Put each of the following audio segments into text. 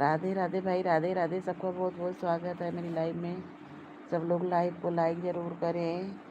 राधे राधे भाई, राधे राधे। सबका बहुत बहुत स्वागत है मेरी लाइव में। सब लोग लाइव को लाइक ज़रूर करें।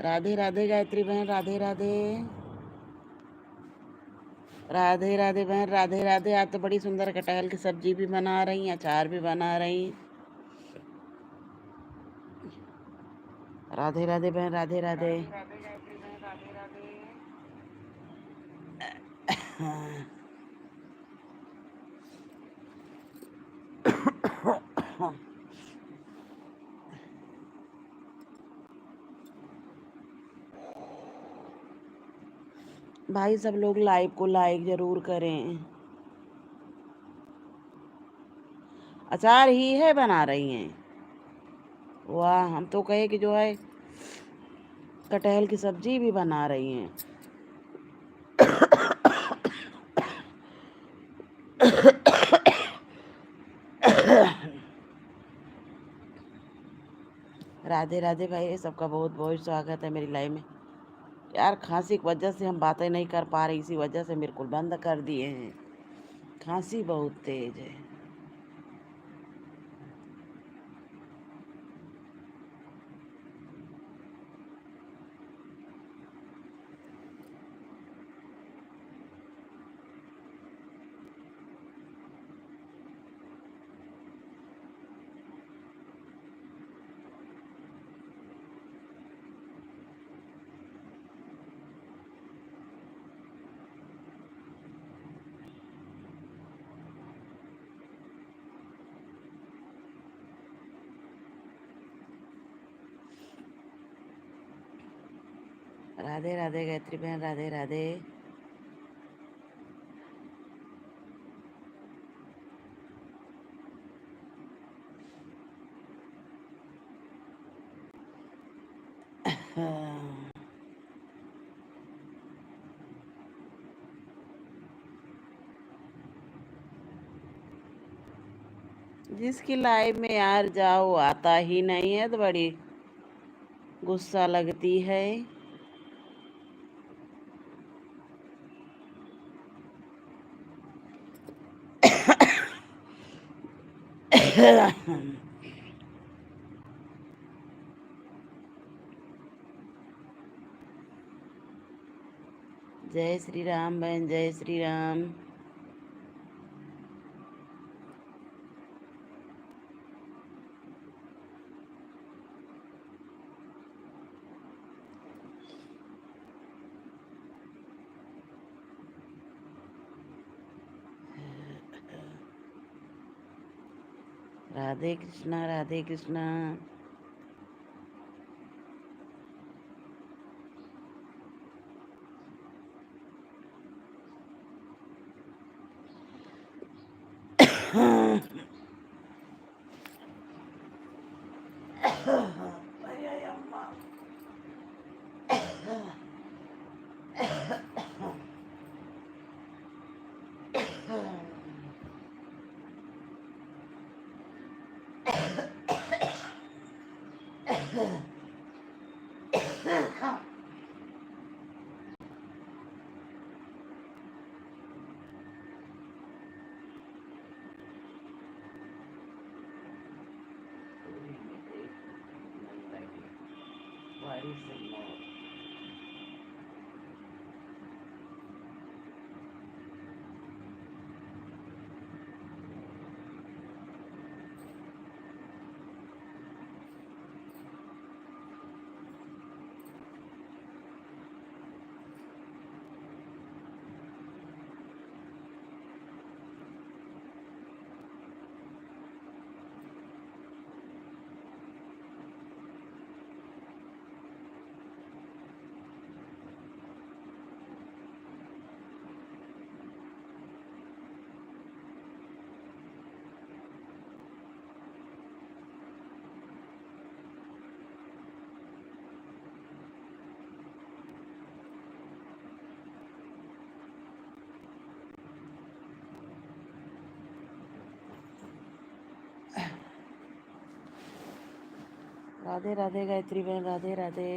राधे राधे गायत्री बहन, राधे राधे। राधे राधे बहन, राधे राधे। आज तो बड़ी सुंदर कटहल की सब्जी भी बना रही, अचार भी बना रही। राधे राधे बहन, राधे राधे। हाँ। भाई सब लोग लाइव को लाइक जरूर करें। अचार ही है बना रही हैं? वाह, हम तो कहे कि जो है कटहल की सब्जी भी बना रही हैं। राधे राधे भाई, सबका बहुत बहुत स्वागत है मेरी लाइव में। यार खांसी की वजह से हम बातें नहीं कर पा रहे, इसी वजह से बिल्कुल बंद कर दिए हैं। खांसी बहुत तेज है। राधे राधे गायत्री बहन, राधे राधे। जिसकी लाइव में यार जाओ आता ही नहीं है तो बड़ी गुस्सा लगती है। जय श्री राम बहन, जय श्री राम। राधे कृष्णा, राधे कृष्णा। राधे राधे गायत्री बहन, राधे राधे।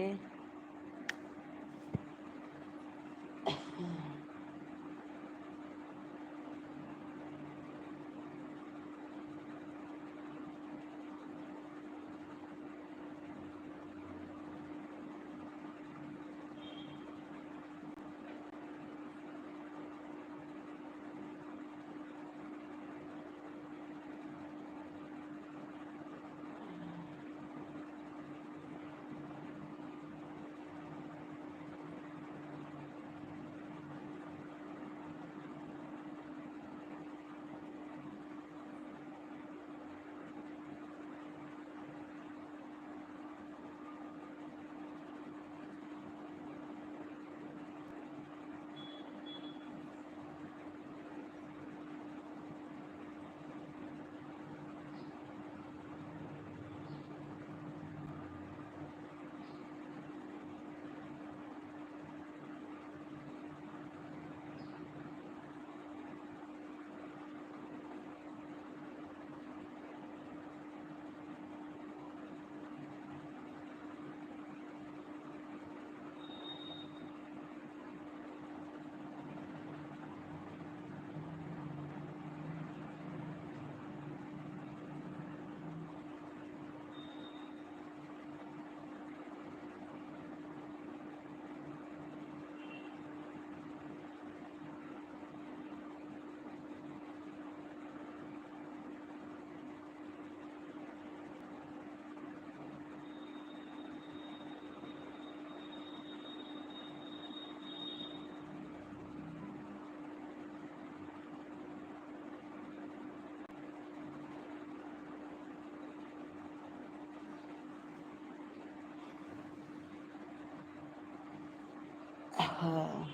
हाँ।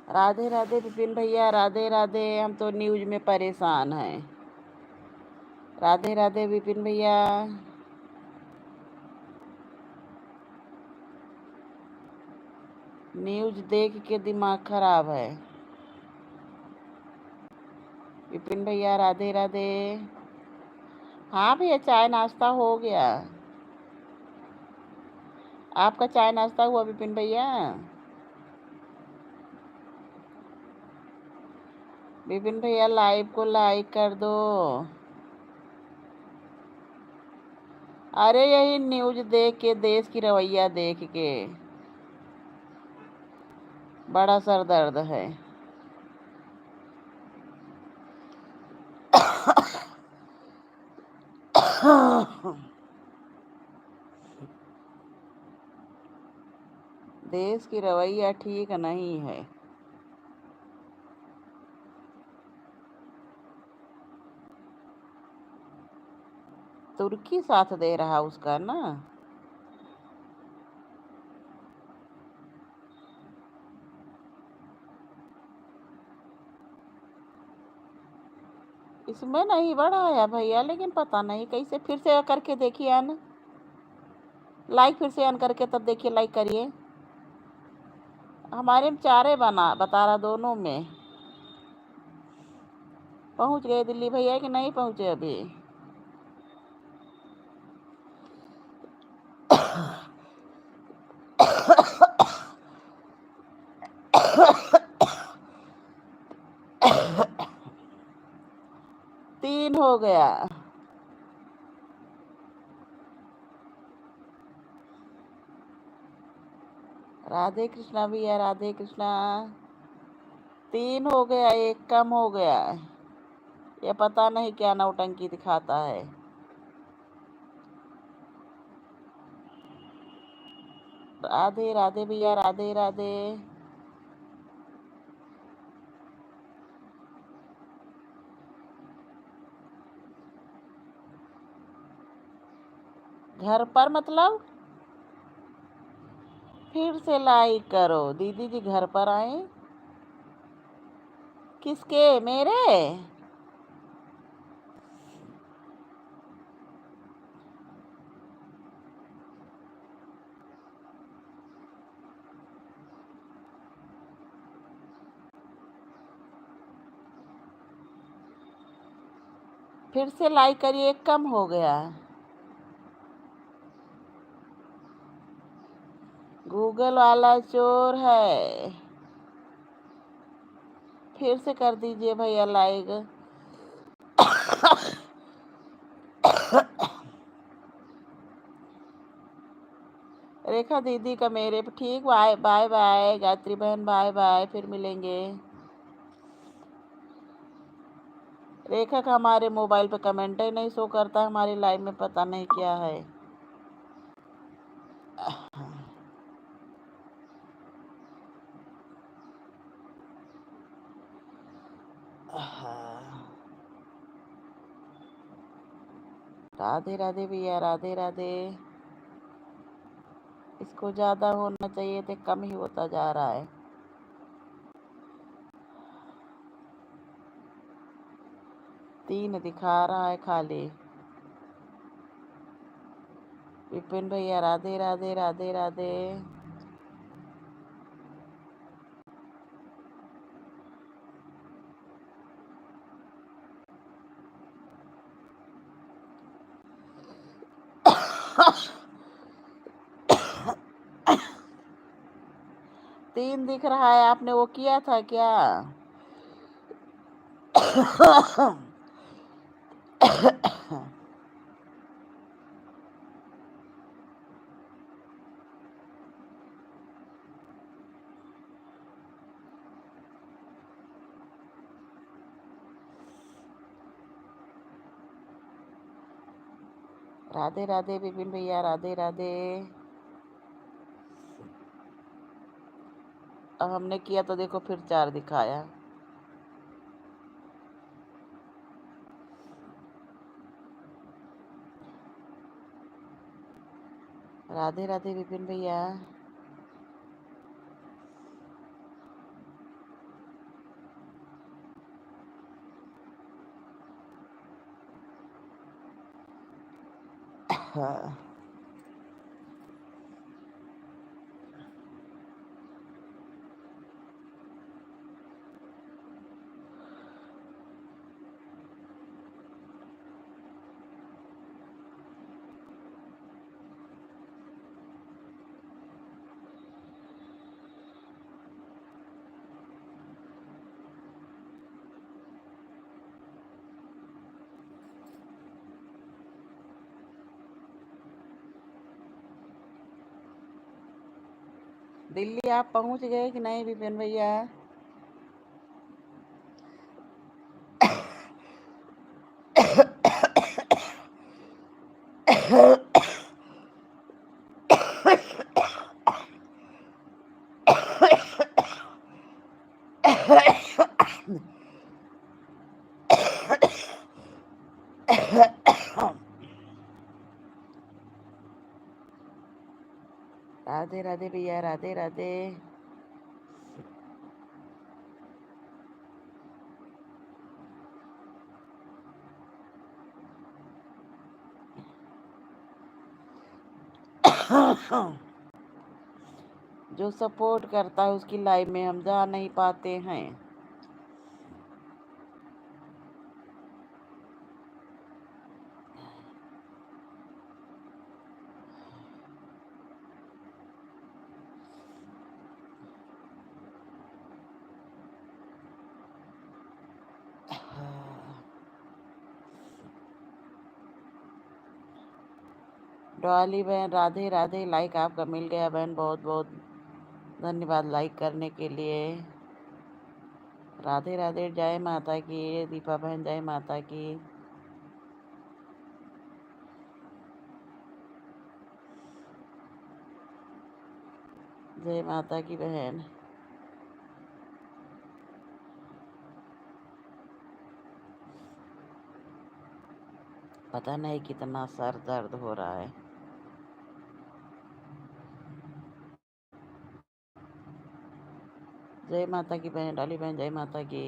राधे राधे विपिन भैया, राधे राधे। हम तो न्यूज में परेशान हैं। राधे राधे विपिन भैया। न्यूज देख के दिमाग खराब है। विपिन भैया राधे राधे। हाँ भैया, चाय नाश्ता हो गया। आपका चाय नाश्ता हुआ विपिन भैया? विपिन भैया लाइव को लाइक कर दो। अरे यही न्यूज देख के, देश की रवैया देख के बड़ा सर दर्द है। देश की रवैया ठीक नहीं है। तुर्की साथ दे रहा उसका ना। इसमें नहीं बढ़ाया भैया, लेकिन पता नहीं कैसे। फिर से करके देखिए अन लाइक, फिर से अन करके तब देखिए, लाइक करिए। हमारे में चारे बता रहा, दोनों में। पहुंच गए दिल्ली भैया कि नहीं पहुंचे अभी? तीन हो गया। राधे कृष्णा भैया, राधे कृष्णा। तीन हो गया, एक कम हो गया। ये पता नहीं क्या नौटंकी दिखाता है। राधे राधे भैया, राधे राधे। घर पर मतलब? फिर से लाइक करो दीदी जी, घर पर आए। किसके? मेरे? फिर से लाइक करिए, एक कम हो गया। गूगल वाला चोर है। फिर से कर दीजिए भैया लाइक। रेखा दीदी का मेरे पे ठीक। Bye bye bye. गायत्री बहन बाय बाय, फिर मिलेंगे। रेखा का हमारे मोबाइल पे कमेंट ही नहीं शो करता हमारी लाइव में, पता नहीं क्या है। राधे राधे भैया, राधे राधे। इसको ज़्यादा होना चाहिए तो कम ही होता जा रहा है। तीन दिखा रहा है खाली। विपिन भैया राधे राधे, राधे राधे। तीन दिख रहा है। आपने वो किया था क्या? राधे राधे विपिन भैया, राधे राधे। अब हमने किया तो देखो फिर चार दिखाया। राधे राधे विपिन भैया। हाँ। दिल्ली आप पहुंच गए कि नहीं विपिन भैया? राधे राधे भैया, राधे राधे। जो सपोर्ट करता है उसकी लाइफ में हम जा नहीं पाते हैं। डॉली बहन राधे राधे, लाइक आपका मिल गया बहन, बहुत बहुत धन्यवाद लाइक करने के लिए। राधे राधे, जय माता की। दीपा बहन जय माता की। जय माता की बहन। पता नहीं कितना सर दर्द हो रहा है। जय माता की बहन, डॉली बहन जय माता की।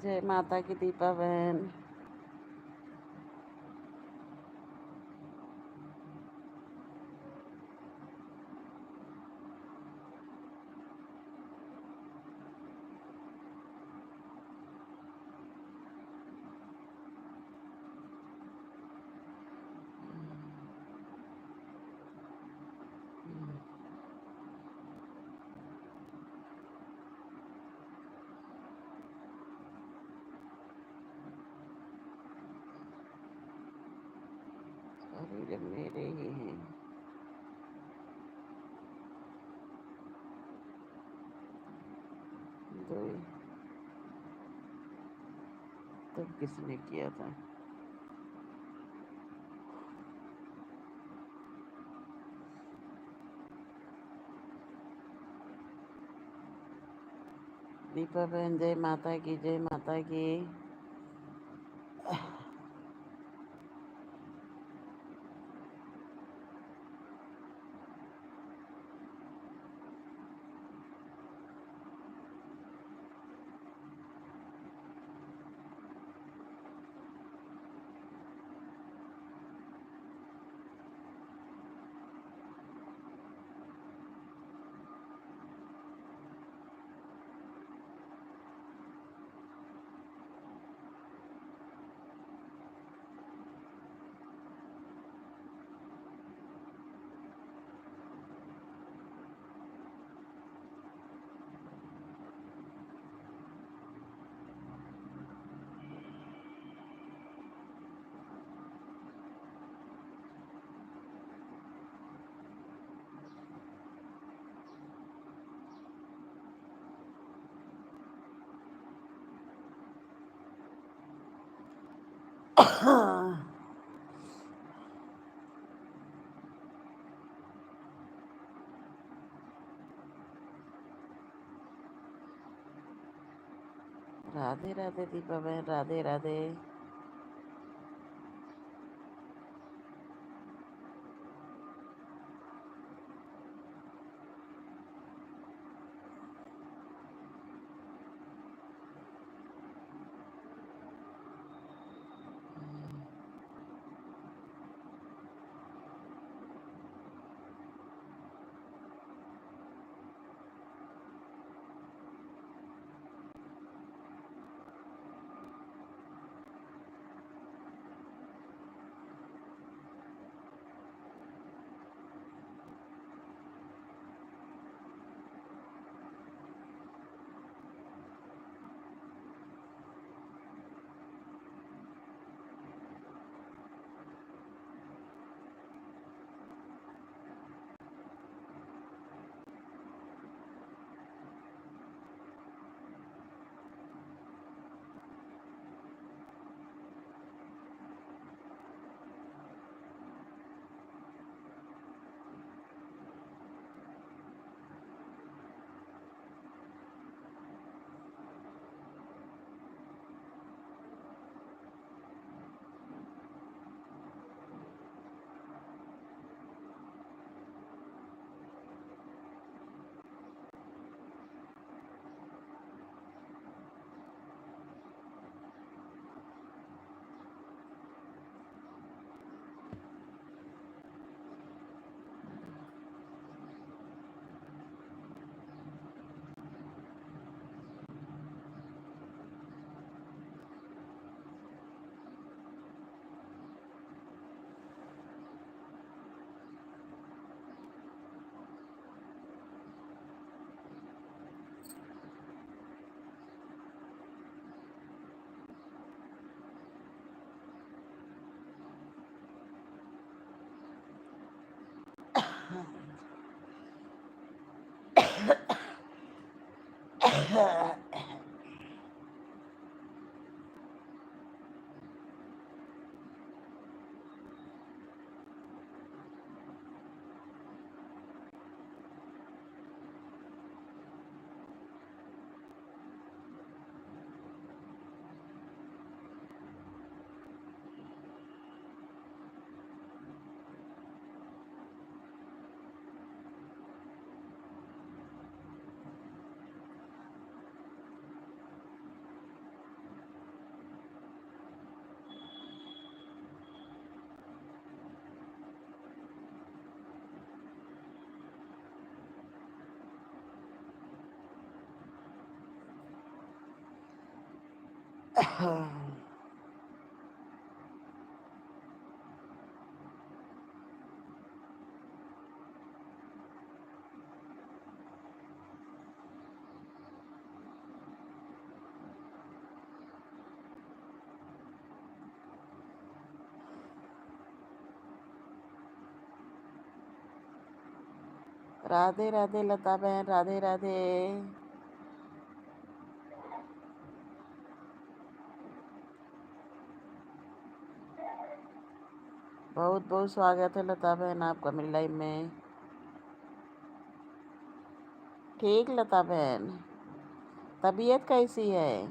जय माता की दीपा बहन। शरीर मेरे ही हैं। तो तब किसने किया था? दीपा बहन जय माता की, जय माता की। राधे राधे दीपा बहन, राधे राधे। राधे राधे लता बहन, राधे राधे। बहुत बहुत स्वागत है लता बहन आपका मेरी लाइफ में। ठीक लता बहन, तबीयत कैसी है?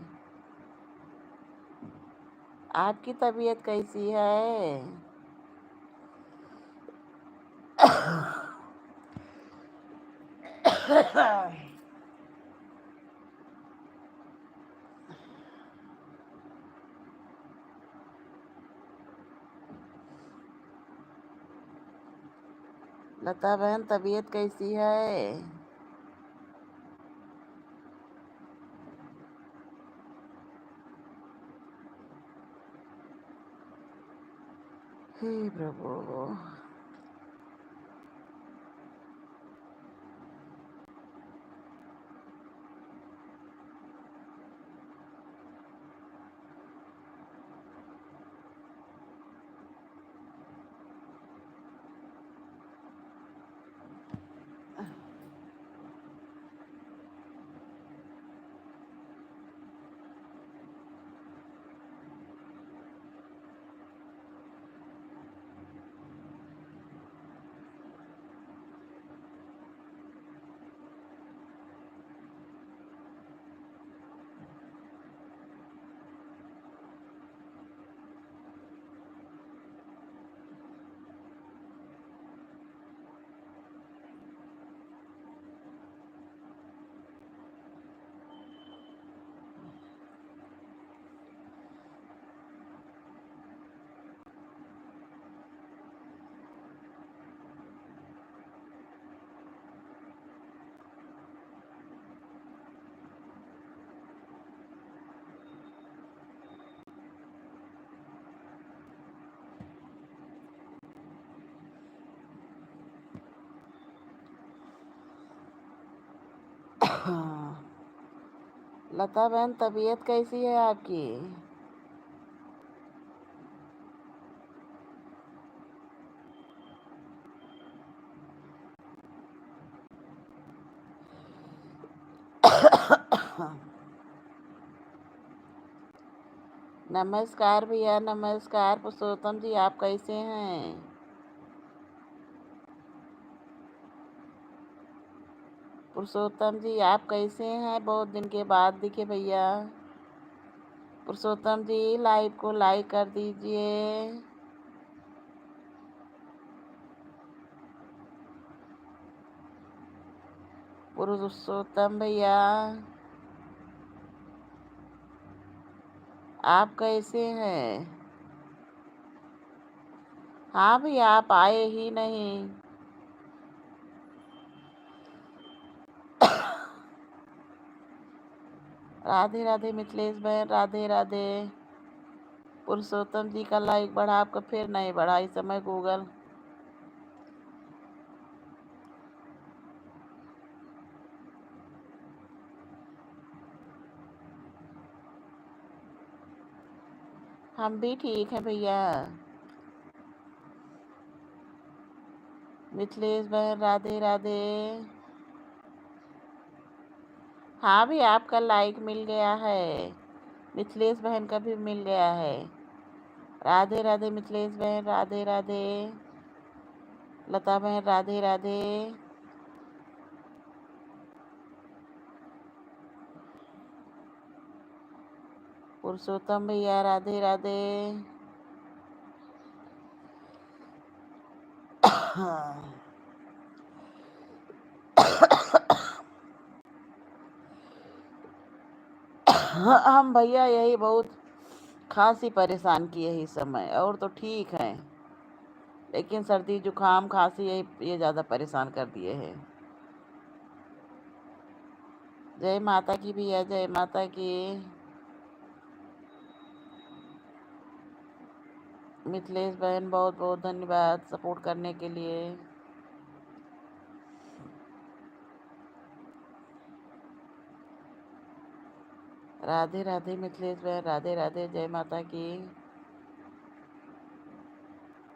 आपकी तबीयत कैसी है? लता बहन तबीयत कैसी है? हे प्रभु। लता बहन, तबीयत कैसी है आपकी? नमस्कार भैया, नमस्कार। पुरुषोत्तम जी, आप कैसे हैं? पुरुषोत्तम जी, आप कैसे हैं? बहुत दिन के बाद दिखे भैया। पुरुषोत्तम जी, लाइव को लाइक कर दीजिए। पुरुषोत्तम भैया, आप कैसे हैं? हाँ भैया, आप आए ही नहीं। राधे राधे मिथिलेश बहन, राधे राधे। पुरुषोत्तम जी का लाइक बढ़ा, आपका फिर नहीं बढ़ा इस समय गूगल। हम भी ठीक हैं भैया। मिथिलेश बहन, राधे राधे। हाँ भी, आपका लाइक मिल गया है। मिथिलेश बहन का भी मिल गया है। राधे राधे मिथिलेश बहन, राधे राधे। लता बहन, राधे राधे। पुरुषोत्तम भैया, राधे राधे। हम भैया यही बहुत खांसी परेशान की है इस समय, और तो ठीक है, लेकिन सर्दी जुकाम खांसी यही ये ज़्यादा परेशान कर दिए हैं। जय माता की भैया, जय माता की। मिथिलेश बहन, बहुत बहुत धन्यवाद सपोर्ट करने के लिए। राधे राधे मिथिलेश बहन, राधे राधे, जय माता की।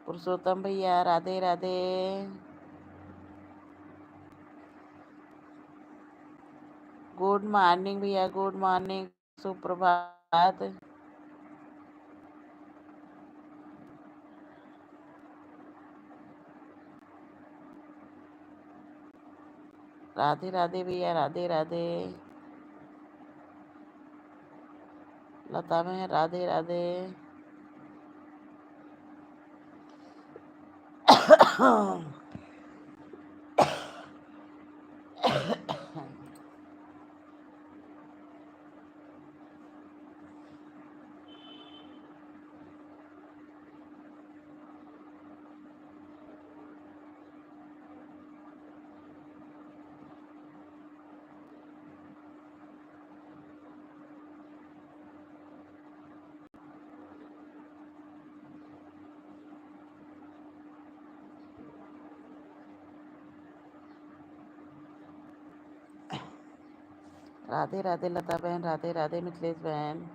पुरुषोत्तम भैया, राधे राधे। गुड मॉर्निंग भैया, गुड मॉर्निंग, सुप्रभात। राधे राधे भैया, राधे राधे। लता बहन, राधे राधे। राधे राधे लता बहन, राधे राधे मिथिलेश बहन।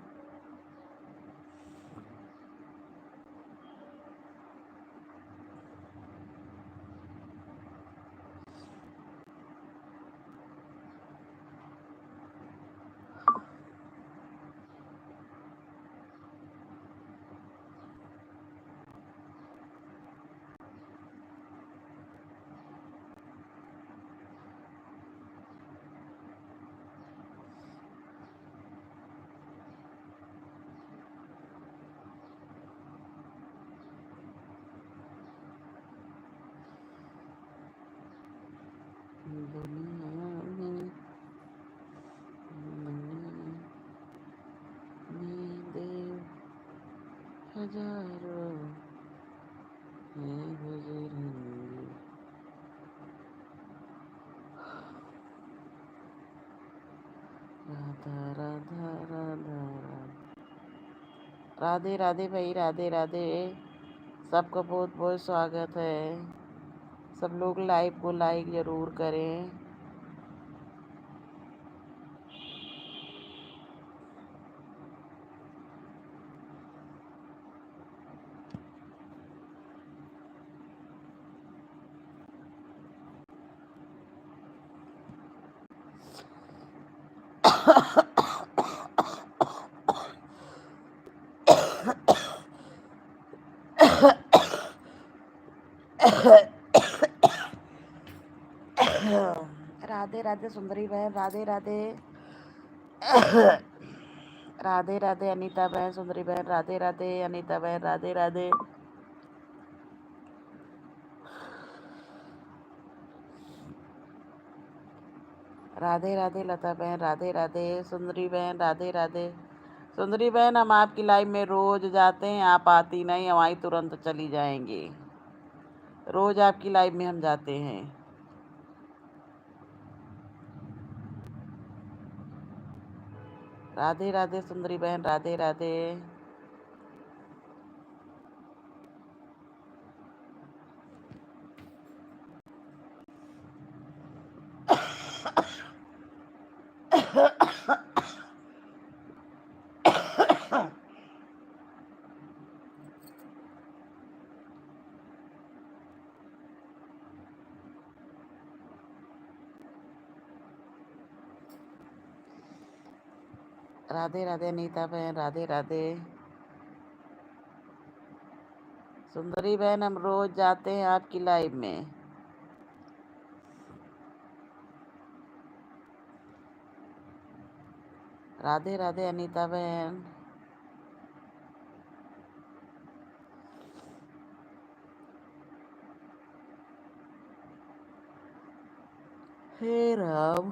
दुनिया में देव हजारों हैं बजरंगी। राधा राधा राधा राधे राधे भाई, राधे राधे। सबका बहुत बहुत स्वागत है। सब लोग लाइव को लाइक ज़रूर करें। राधे राधे सुंदरी बहन, राधे राधे। राधे राधे अनीता बहन, सुंदरी बहन, राधे राधे अनीता बहन, राधे राधे। राधे राधे लता बहन, राधे राधे सुंदरी बहन, राधे राधे। सुंदरी बहन, हम आपकी लाइव में रोज जाते हैं, आप आती नहीं, हमारी तुरंत चली जाएंगी। रोज आपकी लाइव में हम जाते हैं। राधे राधे सुंदरी बहन, राधे राधे। राधे राधे अनीता बहन, राधे राधे। सुंदरी बहन, हम रोज जाते हैं आपकी लाइव में। राधे राधे अनीता बहन। हे राम।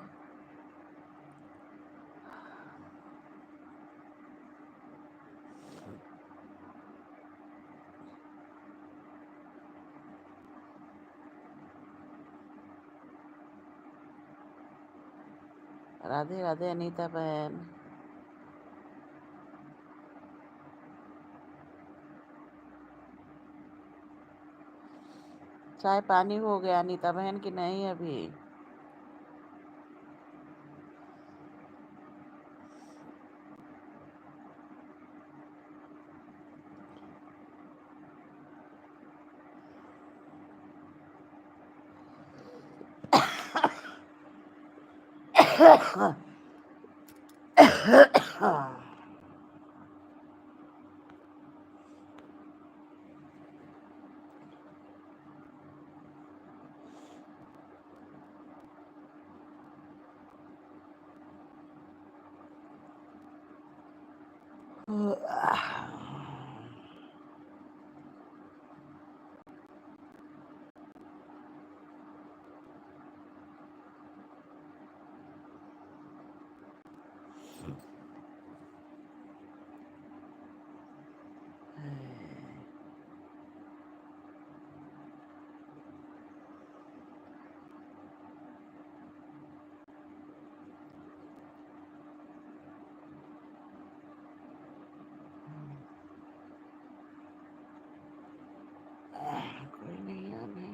राधे राधे अनीता बहन। चाय पानी हो गया अनीता बहन कि नहीं अभी? कोई नहीं आने।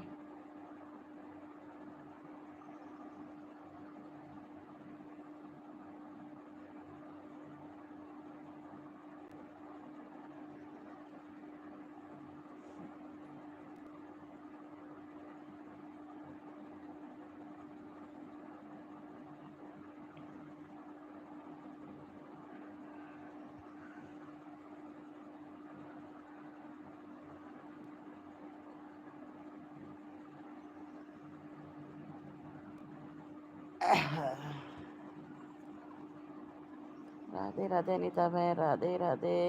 राधे राधे अनीता बहन, राधे राधे।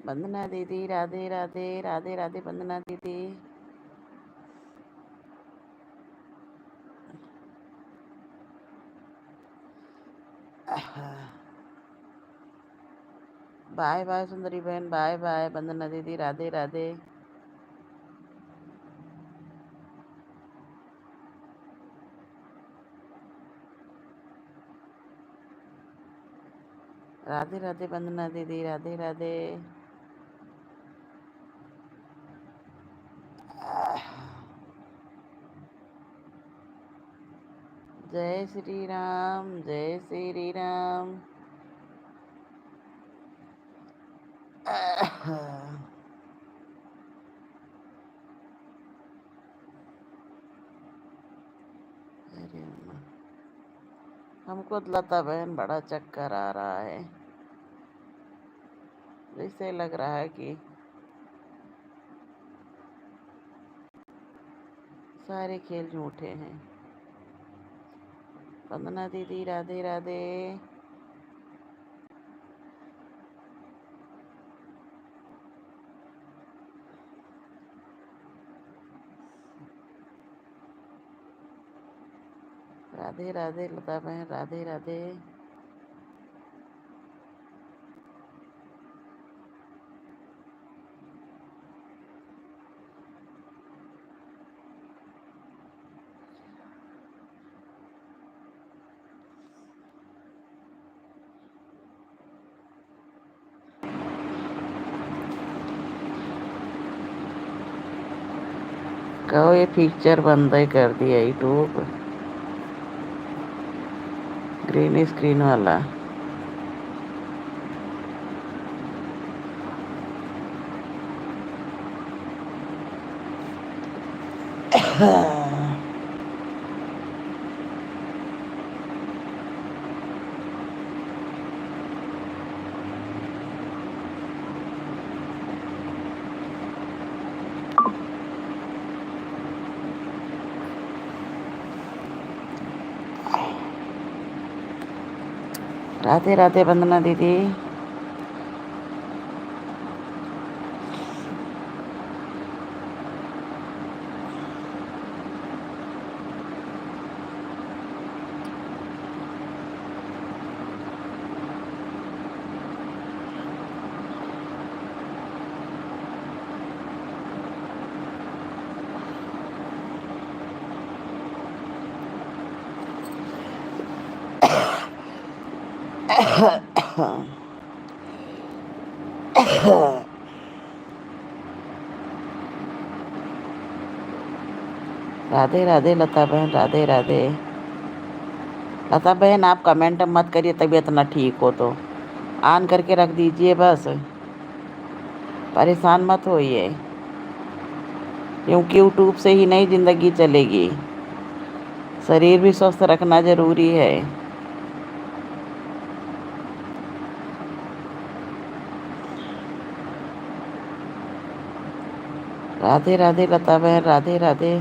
वंदना दीदी, राधे राधे, राधे राधे वंदना दीदी। बाय बाय सुंदरी बहन, बाय बाय वंदना दीदी, राधे राधे। राधे राधे वंदना दीदी, राधे राधे। जय श्री राम, जय श्री राम। अरे अम्मा, हमको तो लता बहन बड़ा चक्कर आ रहा है। जैसे लग रहा है कि सारे खेल झूठे हैं। वंदना दीदी राधे राधे। राधे राधे लता बहन राधे राधे। कहो ये पिक्चर बंद ही कर दिया यूट्यूब, ग्रीन स्क्रीन वाला। राधे राधे वंदना दीदी। राधे राधे लता बहन राधे राधे। लता बहन आप कमेंट मत करिए, तबीयत ना ठीक हो तो ऑन करके रख दीजिए, बस परेशान मत होइए, क्योंकि यूट्यूब से ही नहीं ज़िंदगी चलेगी। शरीर भी स्वस्थ रखना ज़रूरी है। राधे राधे लता बहन राधे राधे।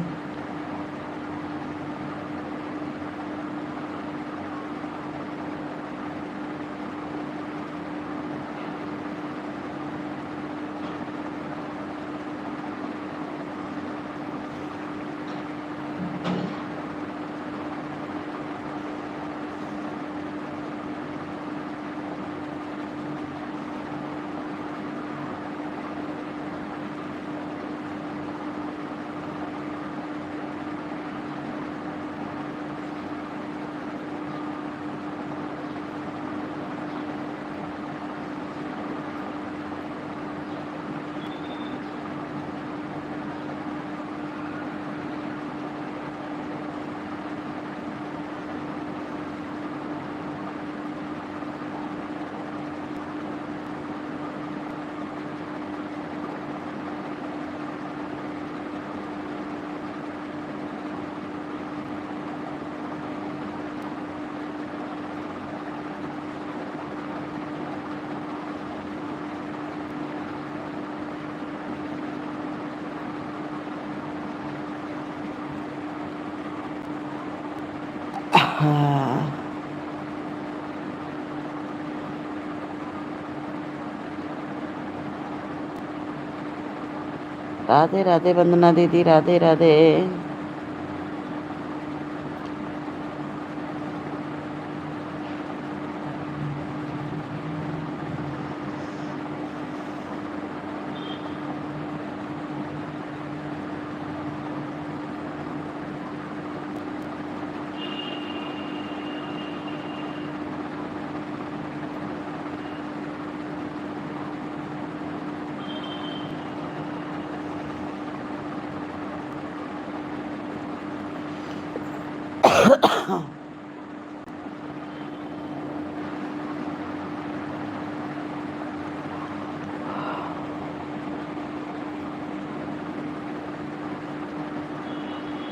हाँ। राधे राधे वंदना दीदी राधे राधे।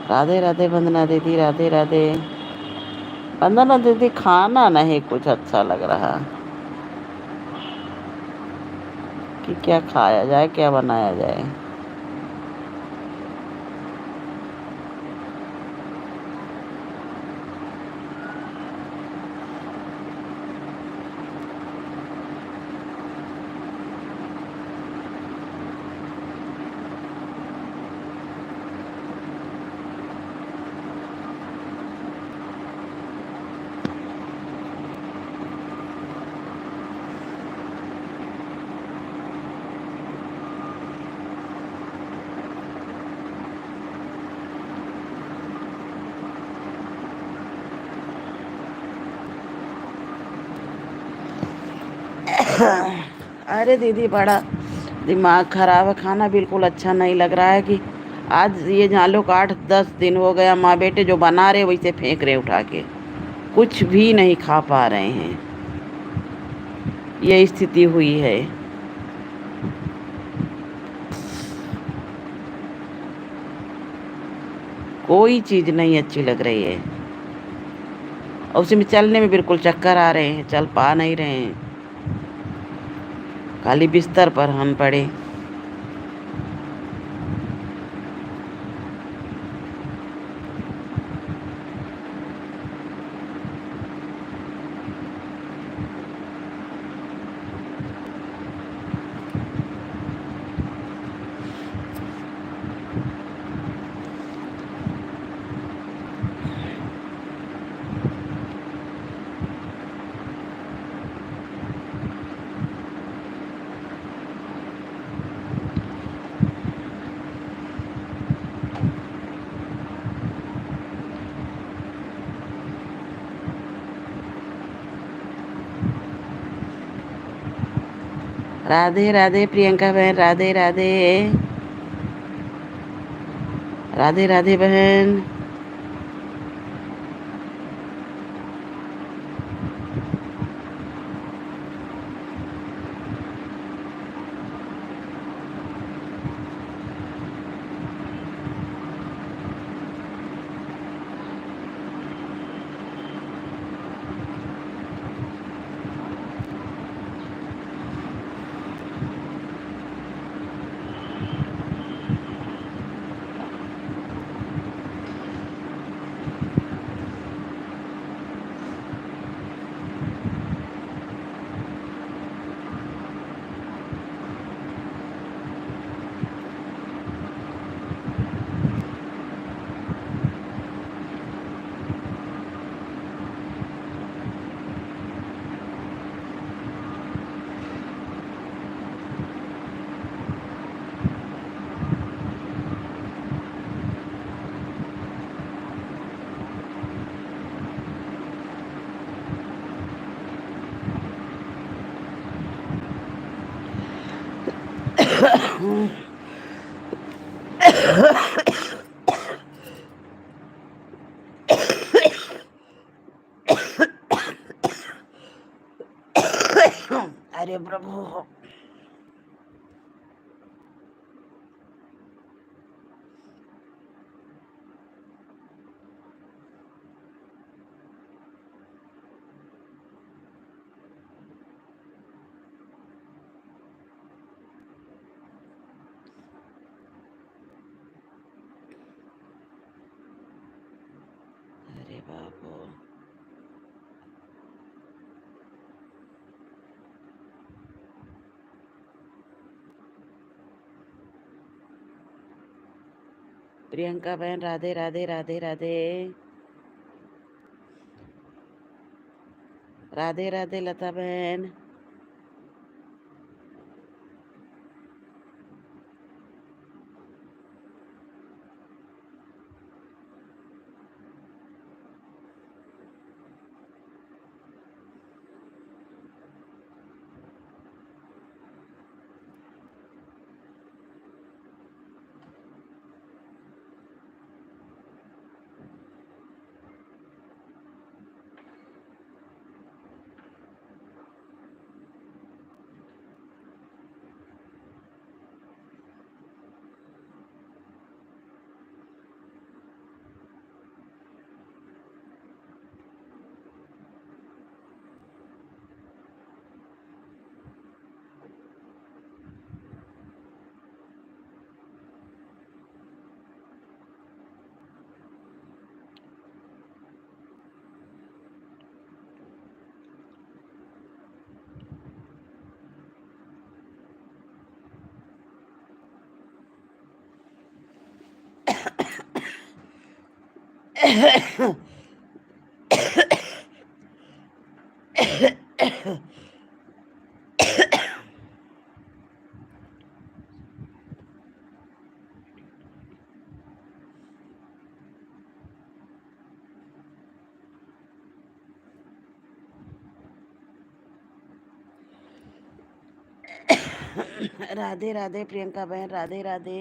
राधे राधे वंदना दीदी, राधे राधे। वंदना दीदी, खाना नहीं कुछ अच्छा लग रहा कि क्या खाया जाए, क्या बनाया जाए। अरे दीदी, बड़ा दिमाग खराब है। खाना बिल्कुल अच्छा नहीं लग रहा है कि आज ये जान लो 8-10 दिन हो गया, माँ बेटे जो बना रहे वैसे फेंक रहे उठा के, कुछ भी नहीं खा पा रहे हैं। ये स्थिति हुई है। कोई चीज़ नहीं अच्छी लग रही है, और उसी में चलने में बिल्कुल चक्कर आ रहे हैं, चल पा नहीं रहे हैं, खाली बिस्तर पर हम पड़े। राधे राधे प्रियंका बहन, राधे राधे। राधे राधे बहन। अरे प्रभु। अरे बाबू। प्रियंका बहन, राधे राधे, राधे राधे। राधे राधे लता बहन। राधे राधे प्रियंका बहन, राधे राधे।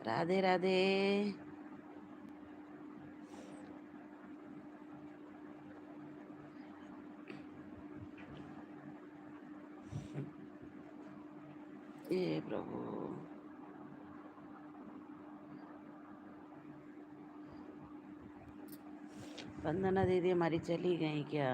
राधे राधे। हे प्रभु। वंदना दीदी हमारी चली गई क्या?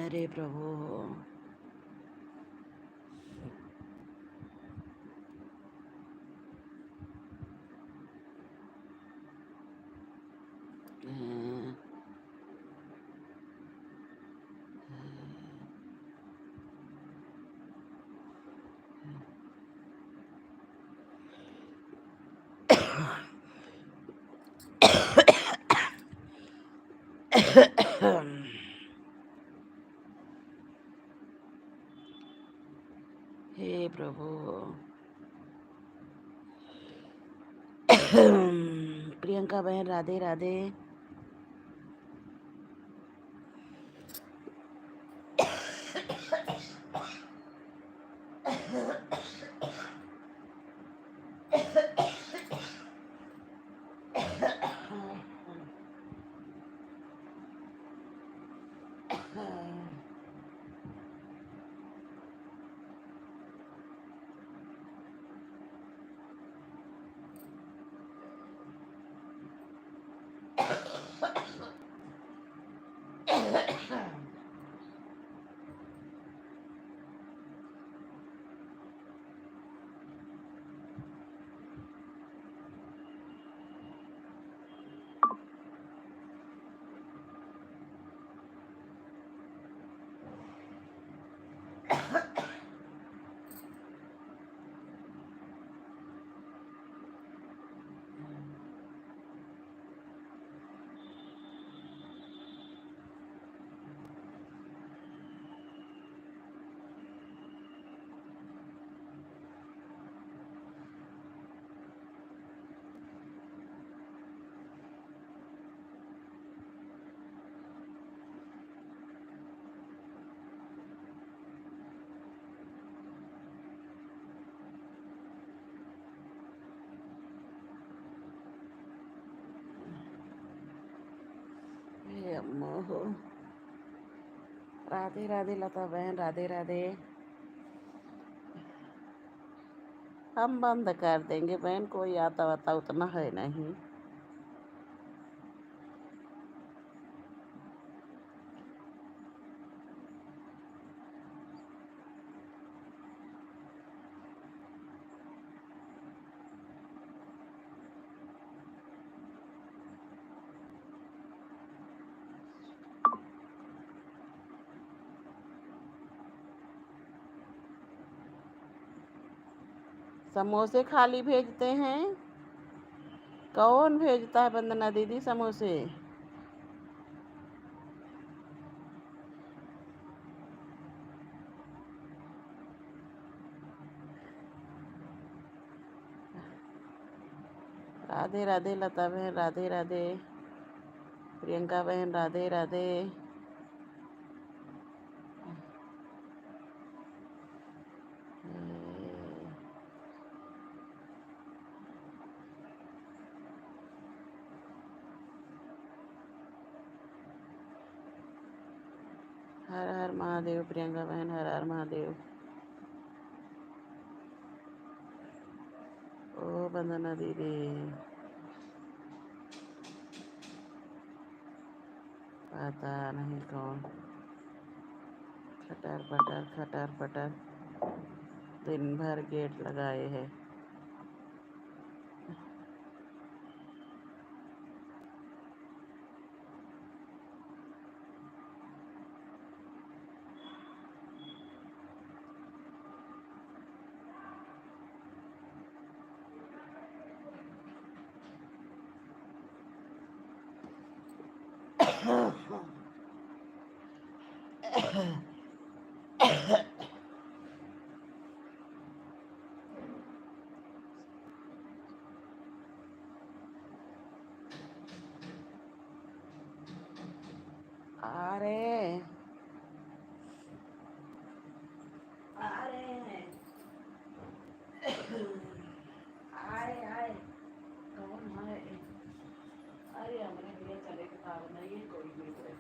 अरे प्रभु। हे प्रभु। प्रियंका बहन, राधे राधे। हे अम्मो। राधे राधे लता बहन, राधे राधे। हम बंद कर देंगे बहन, कोई आता वाता उतना है नहीं। समोसे खाली भेजते हैं? कौन भेजता है वंदना दीदी समोसे? राधे राधे लता बहन, राधे राधे। प्रियंका बहन, राधे राधे। हर हर महादेव प्रियंका बहन, हर हर महादेव। ओ वंदना दीदी। पता नहीं कौन। खटर पटर खटर पटर दिन भर गेट लगाए है। आ रहे हैं, आ रहे हैं। आए आए। कौन है? अरे हमने दिया चले किताब नहीं कोई भी करे।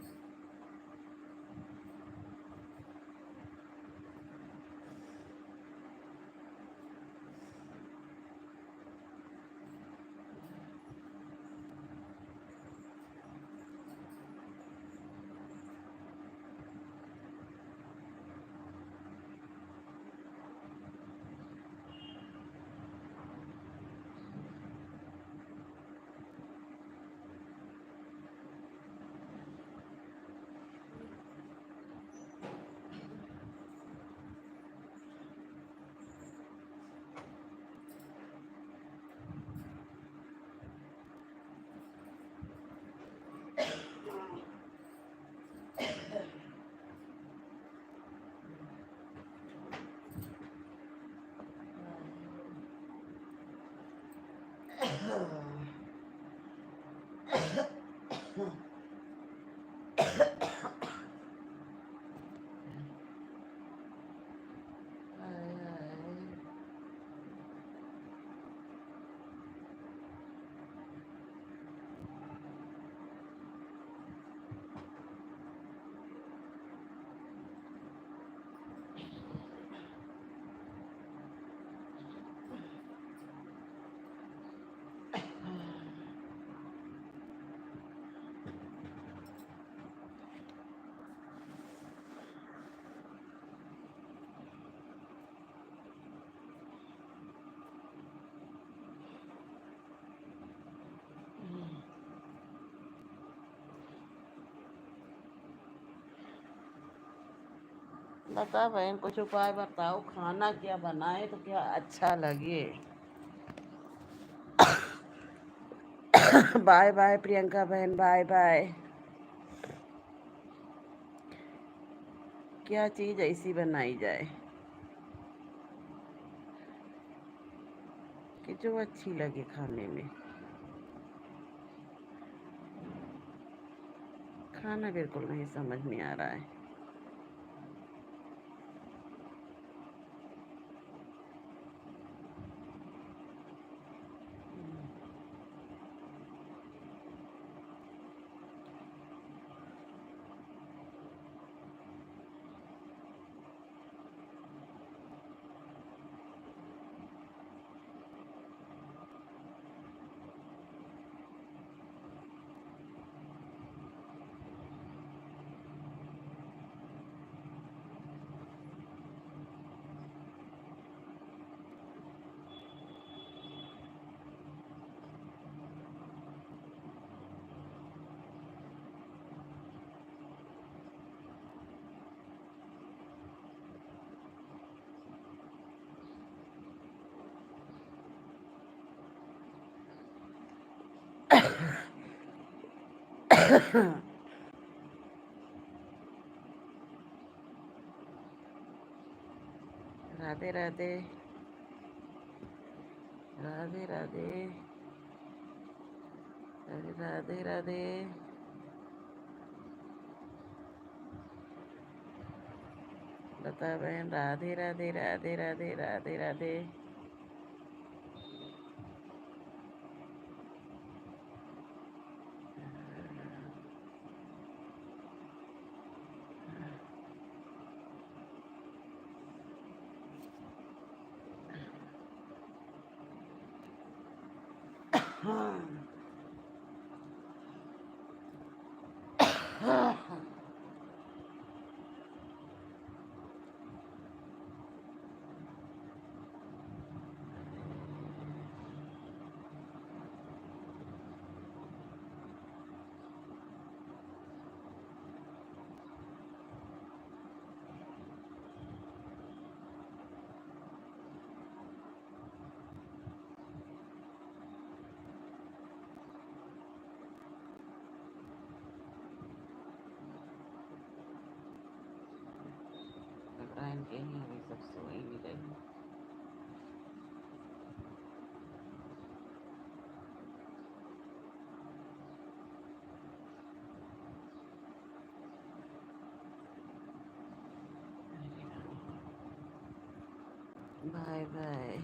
बता बहन, कुछ उपाय बताओ, खाना क्या बनाए तो क्या अच्छा लगे। बाय बाय प्रियंका बहन, बाय बाय। क्या चीज़ ऐसी बनाई जाए कि जो अच्छी लगे खाने में। खाना बिल्कुल नहीं समझ में आ रहा है। राधे राधे, राधे राधे, राधे राधे। बता बहन, राधे राधे राधे राधे राधे राधे। हाँ। इब्राहिम के ही अभी सब सो ही नहीं रही। Bye bye.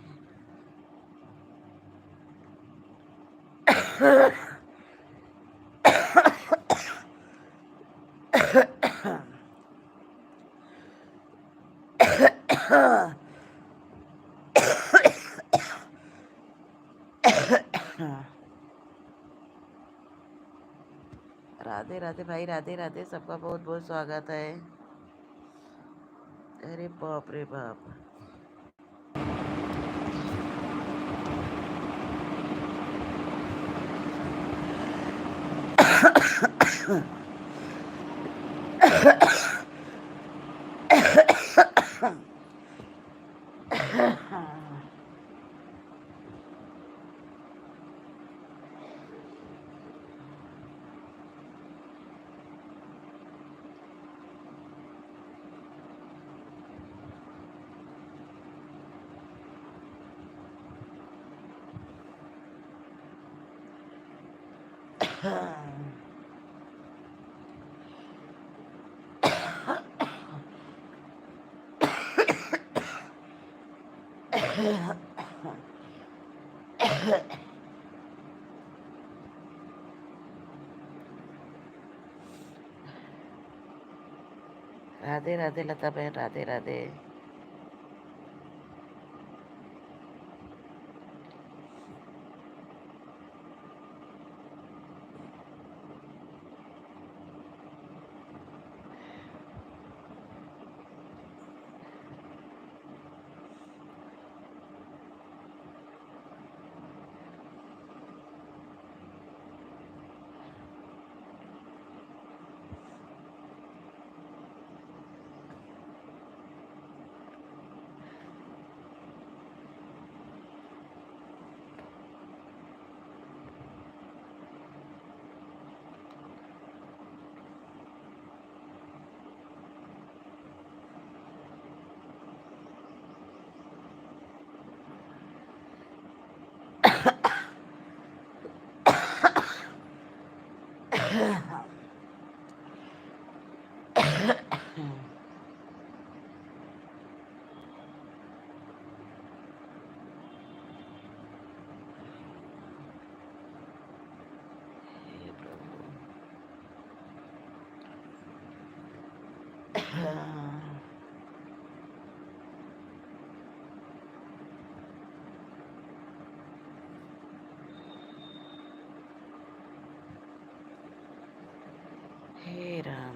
राधे राधे भाई, राधे राधे, सबका बहुत बहुत स्वागत है। अरे बाप रे बाप। राधे राधे लता बहन, राधे राधे। हे प्रभु। हे राम।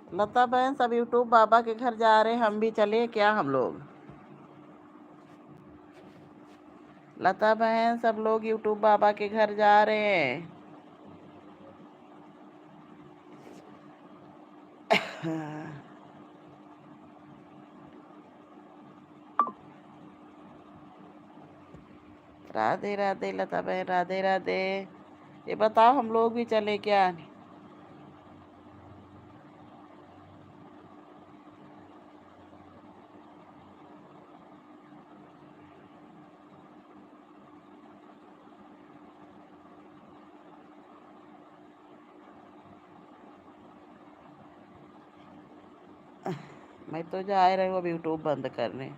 लता बहन सब यूट्यूब बाबा के घर जा रहे हैं, हम भी चले क्या हम लोग? लता बहन सब लोग यूट्यूब बाबा के घर जा रहे हैं। राधे राधे लता बहन, राधे राधे। ये बताओ हम लोग भी चले क्या? मैं तो जा रही हूँ अब यूट्यूब बंद करने।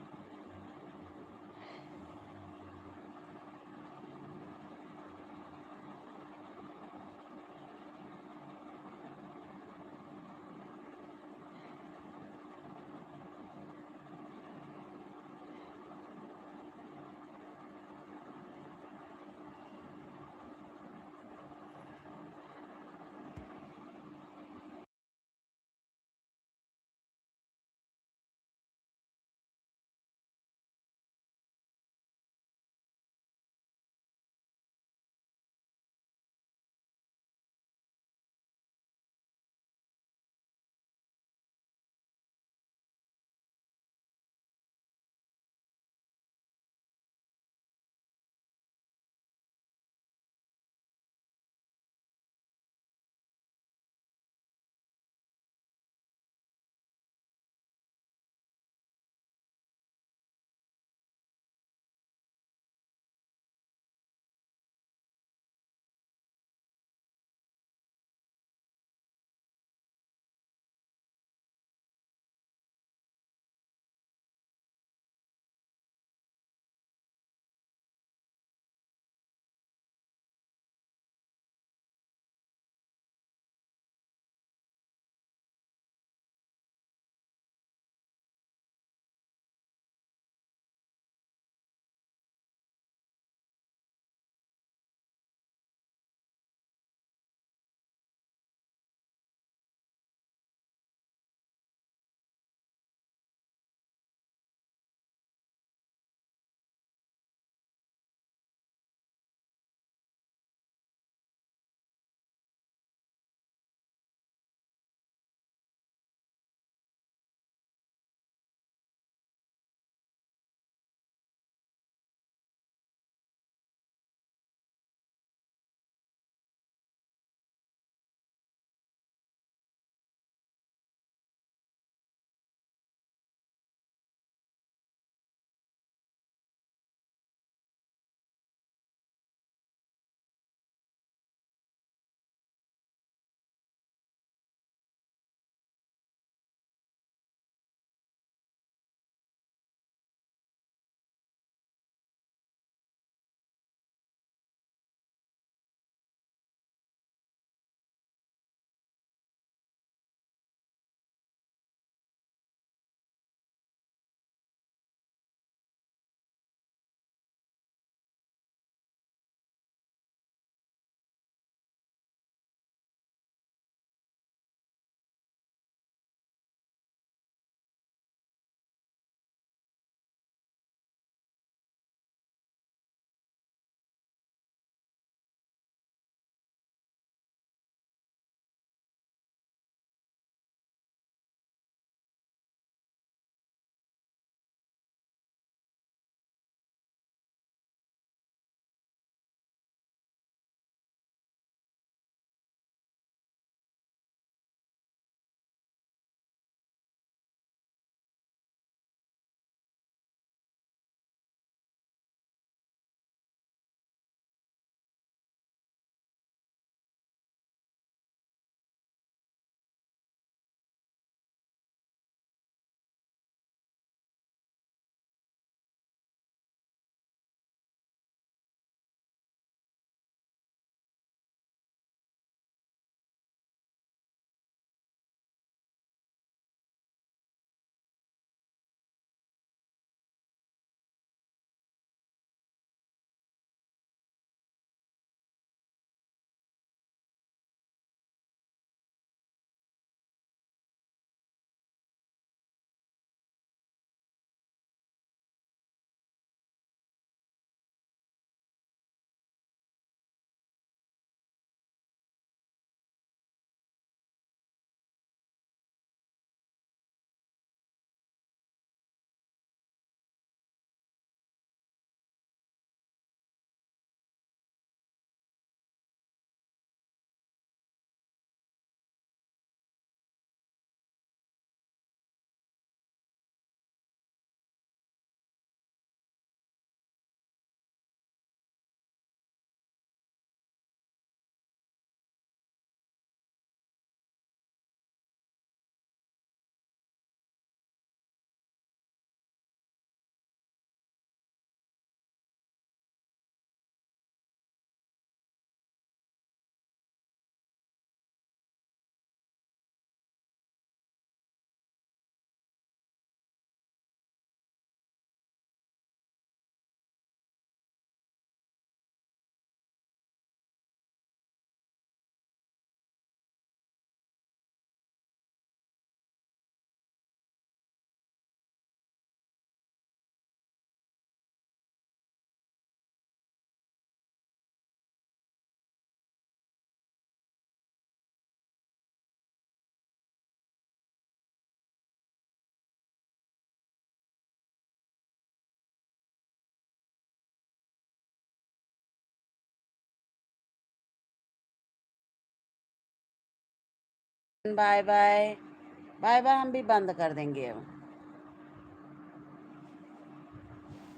Bye bye. बाय बाय, हम भी बंद कर देंगे अब।